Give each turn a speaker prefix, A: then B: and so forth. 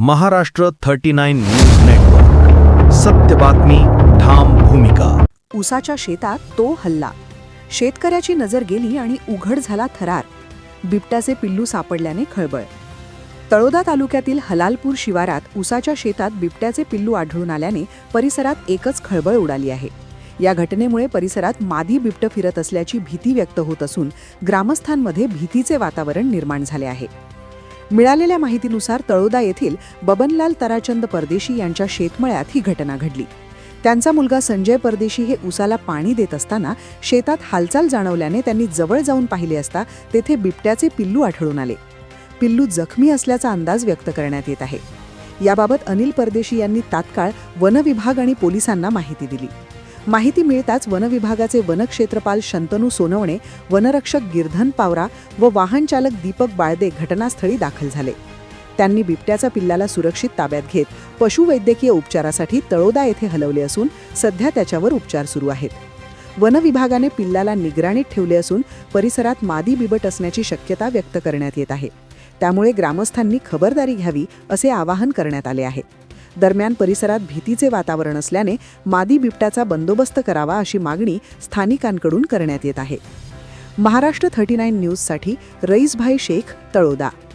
A: Maharashtra 39 news network. सत्य बातमी, ठाम भूमिका.
B: उसाच्या शेतात तो हल्ला. शेतकऱ्याची नजर गेली आणि उघड झाला थरार. बिबट्याचे पिल्लू सापडल्याने खळबळ. तळोदा तालुक्यातील हलालपूर शिवारात उसाच्या शेतात बिबट्याचे पिल्लू आढळून आल्याने परिसरात एकच खळबळ उडाली आहे. या घटनेमुळे परिसरात मादी बिबटं फिरत असल्याची भीती व्यक्त होत असून ग्रामस्थांमध्ये भीतीचे वातावरण निर्माण झाले आहे. मिळालेल्या माहितीनुसार तळोदा येथील बबनलाल ताराचंद परदेशी यांच्या शेतमळ्यात ही घटना घडली. त्यांचा मुलगा संजय परदेशी हे उसाला पाणी देत असताना शेतात हालचाल जाणवल्याने त्यांनी जवळ जाऊन पाहिले असता तेथे बिबट्याचे पिल्लू आढळून आले. पिल्लू जखमी असल्याचा अंदाज व्यक्त करण्यात येत आहे. याबाबत अनिल परदेशी यांनी तात्काळ वनविभाग आणि पोलिसांना माहिती दिली. माहिती मिळताच वनविभागाचे वनक्षेत्रपाल शंतनू सोनवणे, वनरक्षक गिरधन पावरा व वाहनचालक दीपक बाळदे घटनास्थळी दाखल झाले. त्यांनी बिबट्याचा पिल्लाला सुरक्षित ताब्यात घेत पशुवैद्यकीय उपचारासाठी तळोदा येथे हलवले असून सध्या त्याच्यावर उपचार सुरू आहेत. वनविभागाने पिल्लाला निगराणीत ठेवले असून परिसरात मादी बिबट असण्याची शक्यता व्यक्त करण्यात येत आहे. त्यामुळे ग्रामस्थांनी खबरदारी घ्यावी असे आवाहन करण्यात आले आहे. दरम्यान परिसरात भीतीचे वातावरण असल्याने मादी बिबट्याचा बंदोबस्त करावा अशी मागणी स्थानिकांकडून करण्यात येत आहे. महाराष्ट्र 39 न्यूजसाठी रईसभाई शेख, तळोदा.